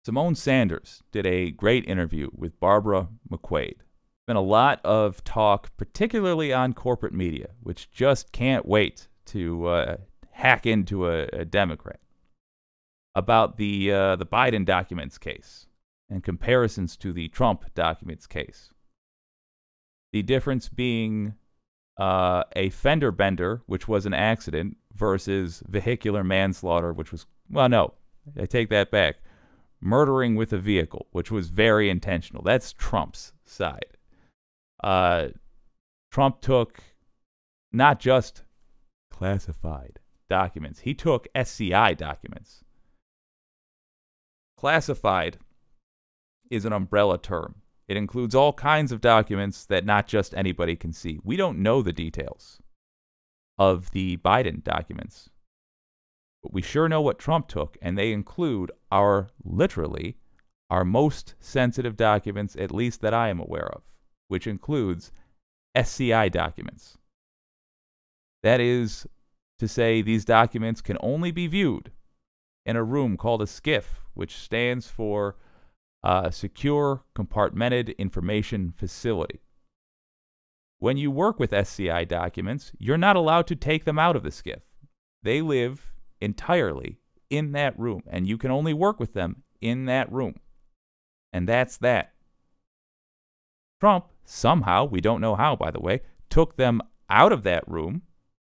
Symone Sanders did a great interview with Barbara McQuade. Been a lot of talk, particularly on corporate media, which just can't wait to hack into a Democrat, about the Biden documents case and comparisons to the Trump documents case. The difference being a fender bender, which was an accident, versus vehicular manslaughter, which was, well, no, I take that back. Murdering with a vehicle, which was very intentional. That's Trump's side. Trump took not just classified documents. He took SCI documents. Classified is an umbrella term. It includes all kinds of documents that not just anybody can see. We don't know the details of the Biden documents, but we sure know what Trump took, and they include literally our most sensitive documents, at least that I am aware of, which includes SCI documents. That is to say, these documents can only be viewed in a room called a SCIF, which stands for Secure Compartmented Information Facility. When you work with SCI documents, you're not allowed to take them out of the SCIF. They live entirely in that room, and you can only work with them in that room. And that's that. Trump, somehow, we don't know how, by the way, took them out of that room,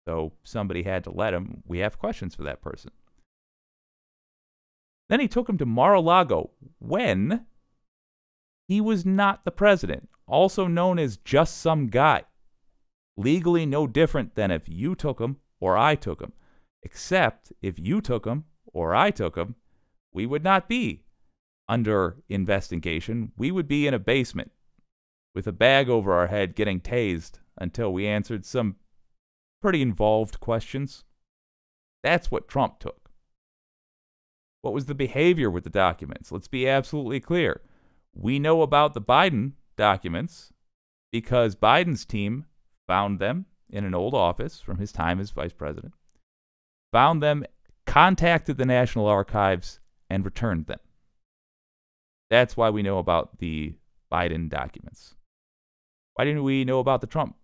so somebody had to let him. We have questions for that person. Then he took him to Mar-a-Lago when he was not the president, also known as just some guy. Legally no different than if you took him or I took him. Except if you took him or I took him, we would not be under investigation. We would be in a basement with a bag over our head getting tased until we answered some pretty involved questions. That's what Trump took. What was the behavior with the documents? Let's be absolutely clear. We know about the Biden documents because Biden's team found them in an old office from his time as vice president, found them, contacted the National Archives, and returned them. That's why we know about the Biden documents. Why didn't we know about the Trump?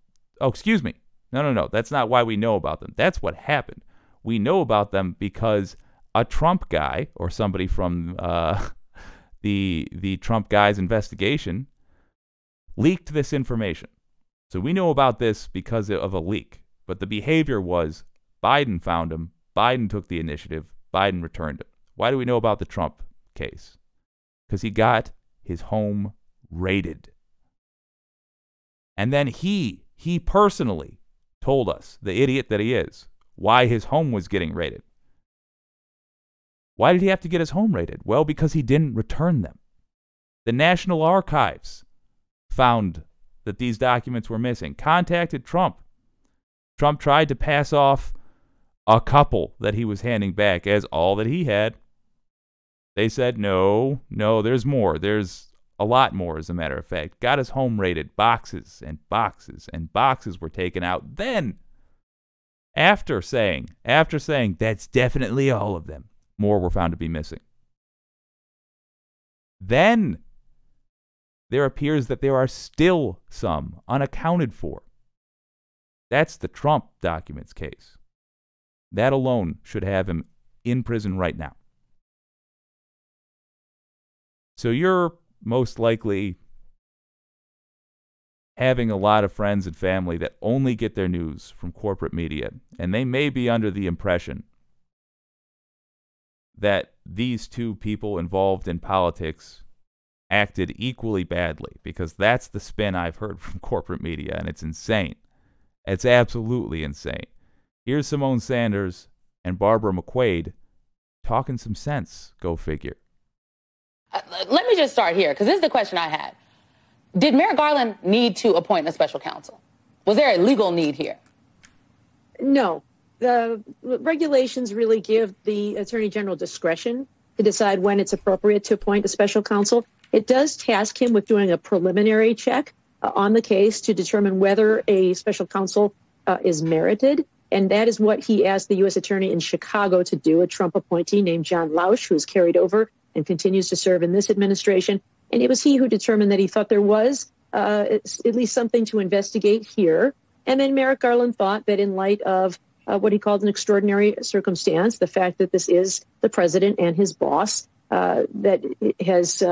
Oh, excuse me. No. That's not why we know about them. That's what happened. We know about them because a Trump guy or somebody from the Trump guy's investigation leaked this information. So we know about this because of a leak. But the behavior was Biden found him, Biden took the initiative, Biden returned him. Why do we know about the Trump case? Because he got his home raided. And then he personally told us, the idiot that he is, why his home was getting raided. Why did he have to get his home raided? Well, because he didn't return them. The National Archives found that these documents were missing, contacted Trump. Trump tried to pass off a couple that he was handing back as all that he had. They said, no, there's more. There's a lot more, as a matter of fact. Got his home raided. Boxes and boxes and boxes were taken out. Then, after saying, that's definitely all of them, more were found to be missing. Then, there appears that there are still some unaccounted for. That's the Trump documents case. That alone should have him in prison right now. So you're most likely having a lot of friends and family that only get their news from corporate media, and they may be under the impression that these two people involved in politics acted equally badly, because that's the spin I've heard from corporate media, and it's insane. It's absolutely insane. Here's Symone Sanders and Barbara McQuade talking some sense. Go figure. Let me just start here, because this is the question I had. Did Merrick Garland need to appoint a special counsel? Was there a legal need here? No. The regulations really give the Attorney General discretion to decide when it's appropriate to appoint a special counsel. It does task him with doing a preliminary check on the case to determine whether a special counsel is merited. And that is what he asked the U.S. Attorney in Chicago to do, a Trump appointee named John Lausch, who has carried over and continues to serve in this administration. And it was he who determined that he thought there was at least something to investigate here. And then Merrick Garland thought that in light of what he called an extraordinary circumstance, the fact that this is the president and his boss that has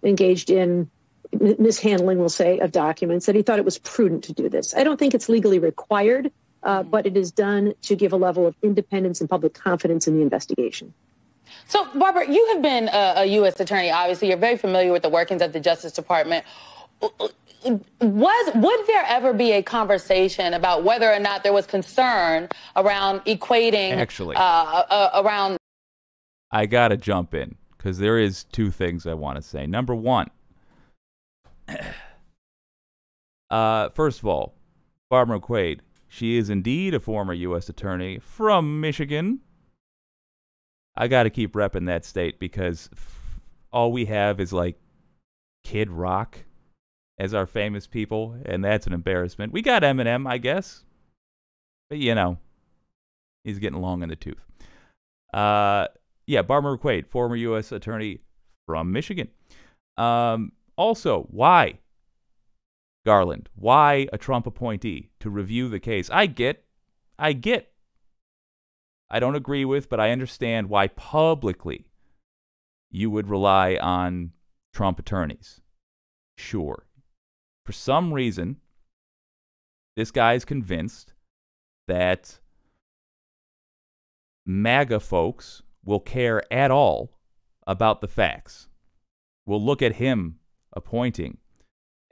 engaged in mishandling, we'll say, of documents, that he thought it was prudent to do this. I don't think it's legally required, but it is done to give a level of independence and public confidence in the investigation. So, Barbara, you have been a U.S. attorney. Obviously, you're very familiar with the workings of the Justice Department. Would there ever be a conversation about whether or not there was concern around equating... Actually, around... I got to jump in because there is two things I want to say. Number one, first of all, Barbara McQuade, she is indeed a former U.S. attorney from Michigan. I got to keep repping that state because all we have is like Kid Rock as our famous people, and that's an embarrassment. We got Eminem, I guess, but you know, he's getting long in the tooth. Yeah, Barbara McQuade, former U.S. attorney from Michigan. Also, why Garland? Why a Trump appointee to review the case? I get. I don't agree with, but I understand why publicly you would rely on Trump attorneys. Sure. For some reason, this guy is convinced that MAGA folks will care at all about the facts. We'll look at him appointing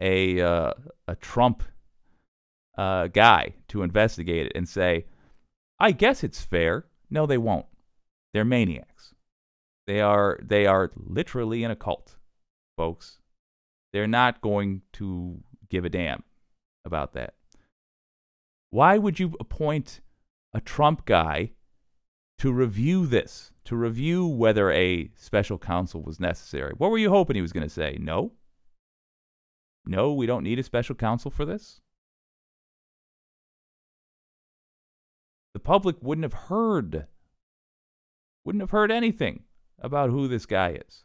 a Trump guy to investigate it and say, I guess it's fair. No, they won't. They're maniacs. They are literally in a cult, folks. They're not going to give a damn about that. Why would you appoint a Trump guy to review this, to review whether a special counsel was necessary? What were you hoping he was going to say? No? No, we don't need a special counsel for this? The public wouldn't have heard anything about who this guy is.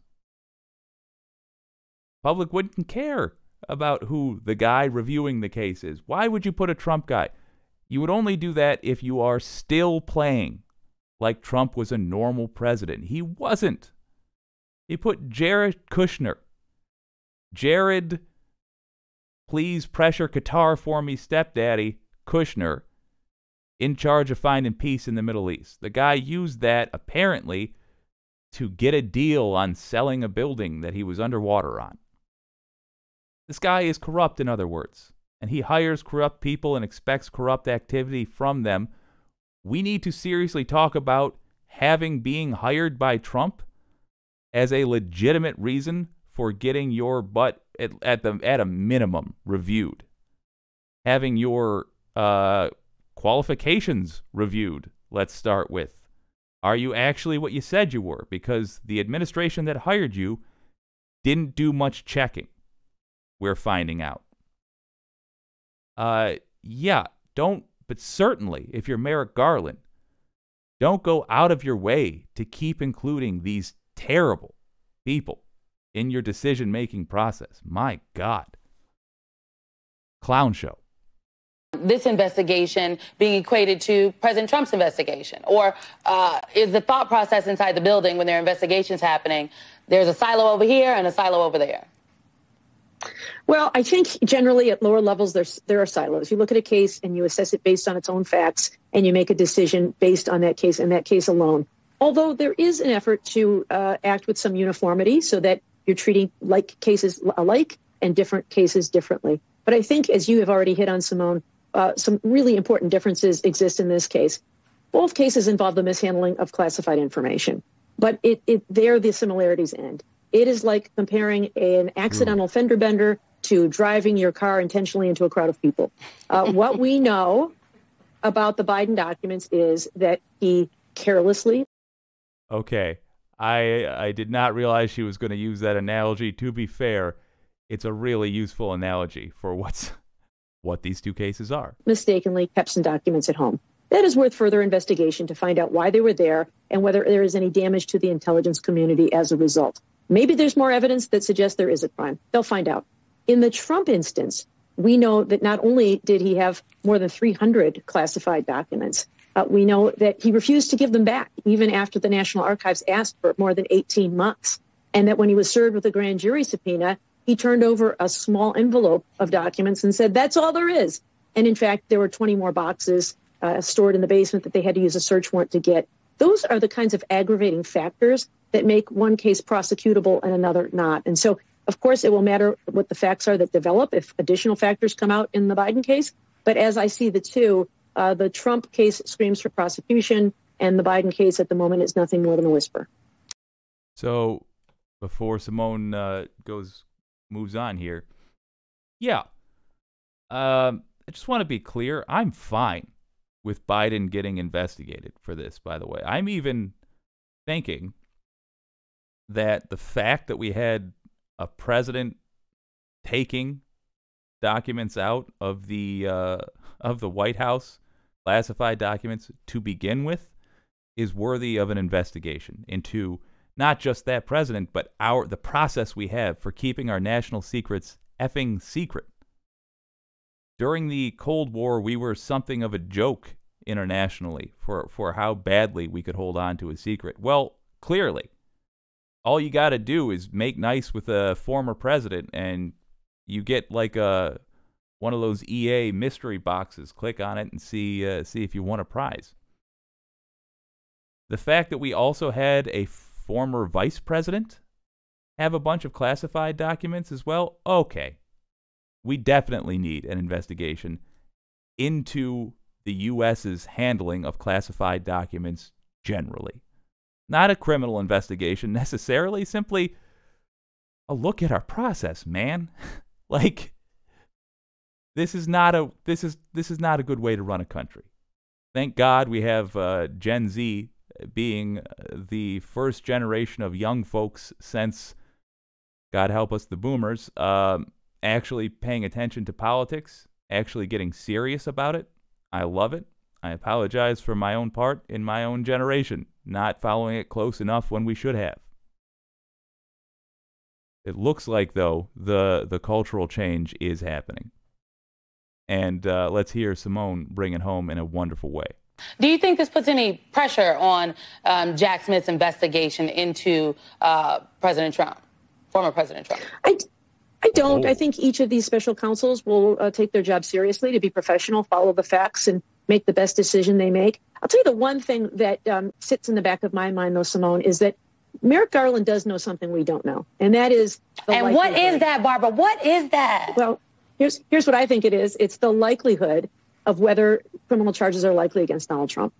Public wouldn't care about who the guy reviewing the case is. Why would you put a Trump guy? You would only do that if you are still playing like Trump was a normal president. He wasn't. He put Jared Kushner. Jared, please pressure Qatar for me, stepdaddy, Kushner, in charge of finding peace in the Middle East. The guy used that, apparently, to get a deal on selling a building that he was underwater on. This guy is corrupt, in other words, and he hires corrupt people and expects corrupt activity from them. We need to seriously talk about being hired by Trump as a legitimate reason for getting your butt at a minimum reviewed, having your qualifications reviewed. Let's start with, are you actually what you said you were? Because the administration that hired you didn't do much checking. We're finding out. But certainly, if you're Merrick Garland, don't go out of your way to keep including these terrible people in your decision-making process. My God. Clown show. This investigation being equated to President Trump's investigation? Or is the thought process inside the building when there are investigations happening, there's a silo over here and a silo over there? Well, I think generally at lower levels, there are silos. You look at a case and you assess it based on its own facts, and you make a decision based on that case and that case alone. Although there is an effort to act with some uniformity so that you're treating like cases alike and different cases differently. But I think, as you have already hit on, Symone, some really important differences exist in this case. Both cases involve the mishandling of classified information, but there the similarities end. It is like comparing an accidental fender bender to driving your car intentionally into a crowd of people. What we know about the Biden documents is that he carelessly. Okay. I did not realize she was going to use that analogy. To be fair, it's a really useful analogy for what these two cases are. Mistakenly kept some documents at home. That is worth further investigation to find out why they were there and whether there is any damage to the intelligence community as a result. Maybe there's more evidence that suggests there is a crime. They'll find out. In the Trump instance, we know that not only did he have more than 300 classified documents, we know that he refused to give them back, even after the National Archives asked for more than 18 months. And that when he was served with a grand jury subpoena, he turned over a small envelope of documents and said, that's all there is. And in fact, there were 20 more boxes stored in the basement that they had to use a search warrant to get. Those are the kinds of aggravating factors that make one case prosecutable and another not. And so, of course, it will matter what the facts are that develop if additional factors come out in the Biden case. But as I see the two, the Trump case screams for prosecution, and the Biden case at the moment is nothing more than a whisper. So before Symone moves on here, I just want to be clear. I'm fine with Biden getting investigated for this, by the way. I'm even thinking that the fact that we had a president taking documents out of the White House, classified documents to begin with, is worthy of an investigation into not just that president, but the process we have for keeping our national secrets effing secret. During the Cold War, we were something of a joke internationally for how badly we could hold on to a secret. Well, clearly, all you got to do is make nice with a former president, and you get like one of those EA mystery boxes. Click on it and see if you won a prize. The fact that we also had a former vice president have a bunch of classified documents as well, okay. We definitely need an investigation into the U.S.'s handling of classified documents generally. Not a criminal investigation necessarily, simply a look at our process, man. Like, this is not a good way to run a country. Thank God we have Gen Z being the first generation of young folks since, God help us, the boomers, actually paying attention to politics, actually getting serious about it. I love it. I apologize for my own part in my own generation, not following it close enough when we should have. It looks like, though, the cultural change is happening. And let's hear Symone bring it home in a wonderful way. Do you think this puts any pressure on Jack Smith's investigation into President Trump, former President Trump? I don't. I think each of these special counsels will take their job seriously, to be professional, follow the facts, and make the best decision they make. I'll tell you the one thing that sits in the back of my mind, though, Symone, is that Merrick Garland does know something we don't know, and that is the likelihood. What is that, Barbara? What is that? Well, here's what I think it is. It's the likelihood of whether criminal charges are likely against Donald Trump.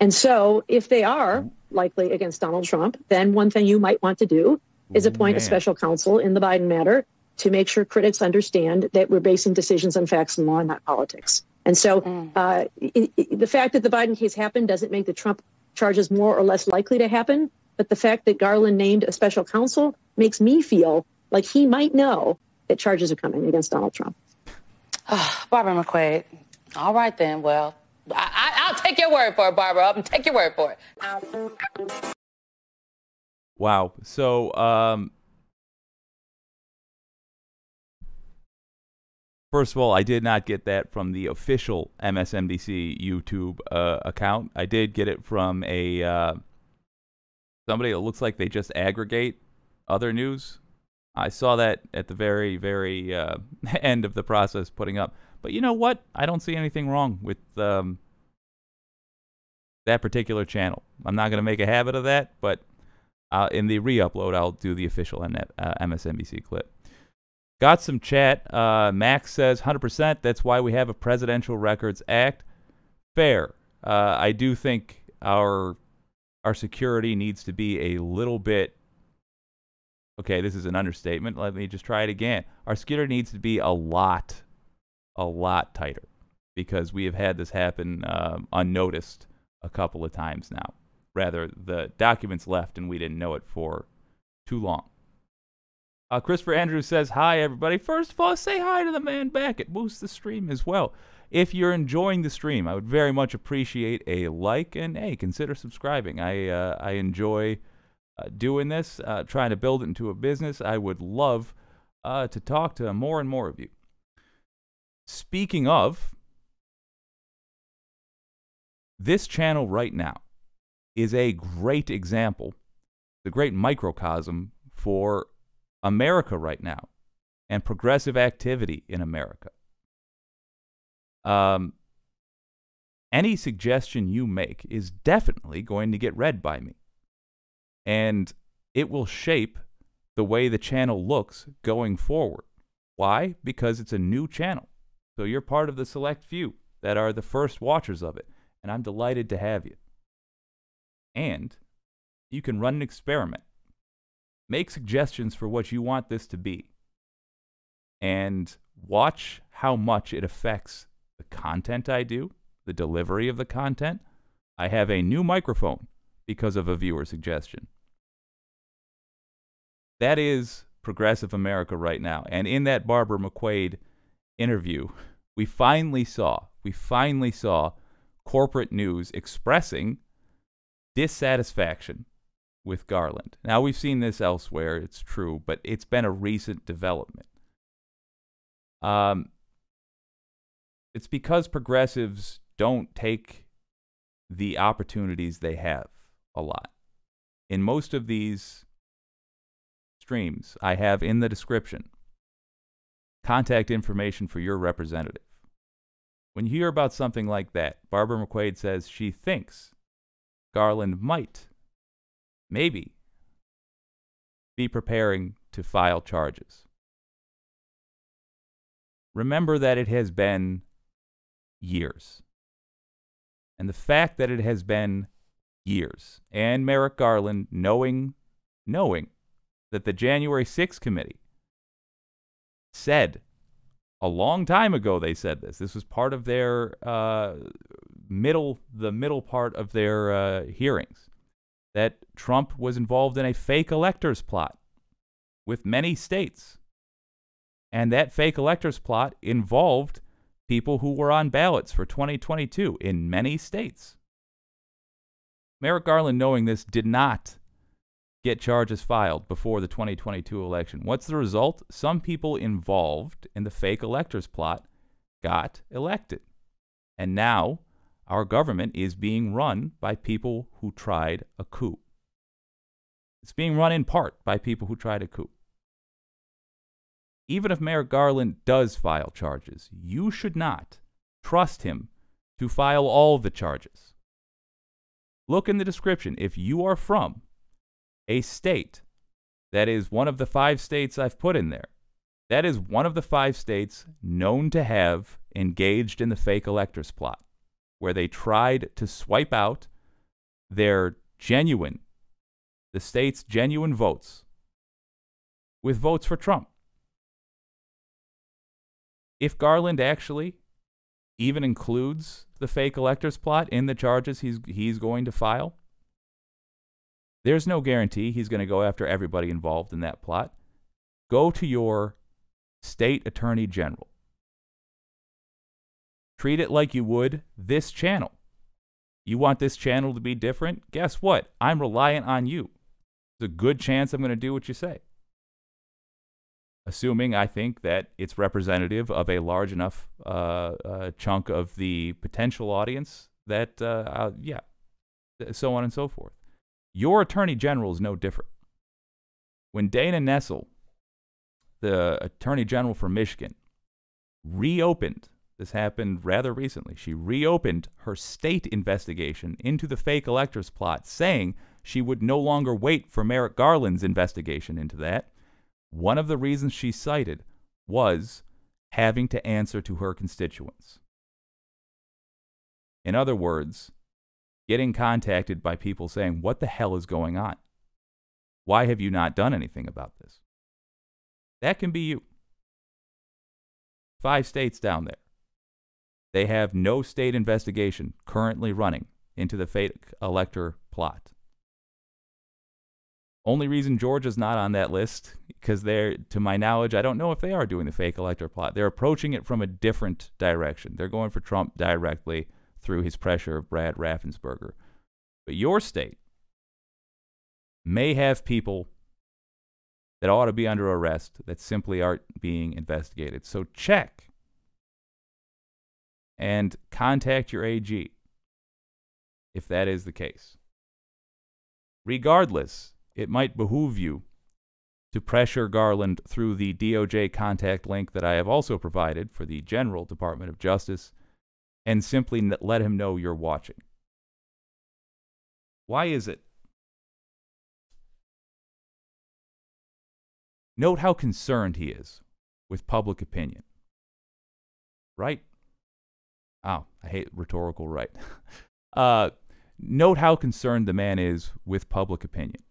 And so if they are likely against Donald Trump, then one thing you might want to do is appoint a special counsel in the Biden matter to make sure critics understand that we're basing decisions on facts and law and not politics. And so the fact that the Biden case happened doesn't make the Trump charges more or less likely to happen. But the fact that Garland named a special counsel makes me feel like he might know that charges are coming against Donald Trump. Barbara McQuade. All right, then. Well, I'll take your word for it, Barbara. I'll take your word for it. Wow. So, first of all, I did not get that from the official MSNBC YouTube account. I did get it from somebody that looks like they just aggregate other news. I saw that at the very, very end of the process putting up. But you know what? I don't see anything wrong with that particular channel. I'm not going to make a habit of that, but in the re-upload, I'll do the official MSNBC clip. Got some chat. Max says 100%. That's why we have a Presidential Records Act. Fair. I do think our security needs to be a little bit. Okay, this is an understatement. Let me just try it again. Our security needs to be a lot tighter, because we have had this happen unnoticed a couple of times now. Rather, the documents left and we didn't know it for too long. Christopher Andrews says, hi, everybody. First of all, say hi to the man back. It boosts the stream as well. If you're enjoying the stream, I would very much appreciate a like, and, hey, consider subscribing. I enjoy doing this, trying to build it into a business. I would love to talk to more and more of you. Speaking of, this channel right now is a great example, the great microcosm for America right now and progressive activity in America. Any suggestion you make is definitely going to get read by me. And it will shape the way the channel looks going forward. Why? Because it's a new channel. So you're part of the select few that are the first watchers of it. And I'm delighted to have you. And you can run an experiment. Make suggestions for what you want this to be. And watch how much it affects the content I do, the delivery of the content. I have a new microphone because of a viewer suggestion. That is progressive America right now. And in that Barbara McQuade interview, we finally saw corporate news expressing dissatisfaction with Garland. Now, we've seen this elsewhere, it's true, but it's been a recent development. It's because progressives don't take the opportunities they have a lot. In most of these streams, I have in the description contact information for your representative. When you hear about something like that, Barbara McQuade says she thinks Garland might, maybe, be preparing to file charges. Remember that it has been years. And the fact that it has been years, and Merrick Garland knowing that the January 6th committee said, a long time ago they said this. This was part of their middle part of their hearings, that Trump was involved in a fake electors plot with many states. And that fake electors plot involved people who were on ballots for 2022 in many states. Merrick Garland, knowing this, did not get charges filed before the 2022 election. What's the result? Some people involved in the fake electors plot got elected. And now our government is being run by people who tried a coup. It's being run in part by people who tried a coup. Even if Merrick Garland does file charges, you should not trust him to file all the charges. Look in the description. If you are from a state that is one of the 5 states I've put in there, that is one of the 5 states known to have engaged in the fake electors plot, where they tried to swipe out the state's genuine votes with votes for Trump. If Garland actually even includes the fake electors plot in the charges he's going to file, there's no guarantee he's going to go after everybody involved in that plot. Go to your state attorney general. Treat it like you would this channel. You want this channel to be different? Guess what? I'm reliant on you. There's a good chance I'm going to do what you say. Assuming I think that it's representative of a large enough chunk of the potential audience that, so on and so forth. Your attorney general is no different. When Dana Nessel, the attorney general for Michigan, reopened, this happened rather recently, she reopened her state investigation into the fake electors plot, saying she would no longer wait for Merrick Garland's investigation into that. One of the reasons she cited was having to answer to her constituents. In other words, getting contacted by people saying, what the hell is going on? Why have you not done anything about this? That can be you. 5 states down there. They have no state investigation currently running into the fake elector plot. Only reason Georgia's not on that list, because they're, to my knowledge, I don't know if they are doing the fake elector plot. They're approaching it from a different direction. They're going for Trump directly through his pressure of Brad Raffensperger. But your state, may have people that ought to be under arrest that simply aren't being investigated. So check and contact your AG if that is the case. Regardless, it might behoove you to pressure Garland through the DOJ contact link that I have also provided for the General Department of Justice and simply let him know you're watching. Why is it? Note how concerned he is with public opinion. Right? Oh, I hate rhetorical right. Note how concerned the man is with public opinion.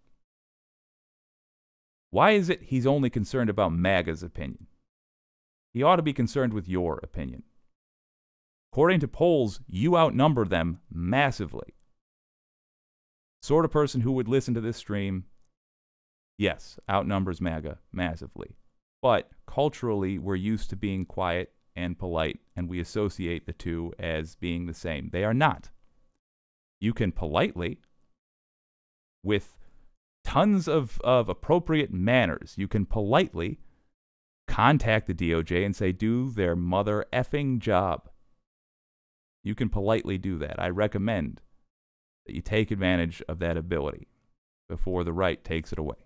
Why is it he's only concerned about MAGA's opinion? He ought to be concerned with your opinion. According to polls, you outnumber them massively. Sort of person who would listen to this stream, yes, outnumbers MAGA massively. But culturally, we're used to being quiet and polite, and we associate the two as being the same. They are not. You can politely, with tons of appropriate manners, you can politely contact the DOJ and say, do their mother effing job. You can politely do that. I recommend that you take advantage of that ability before the right takes it away.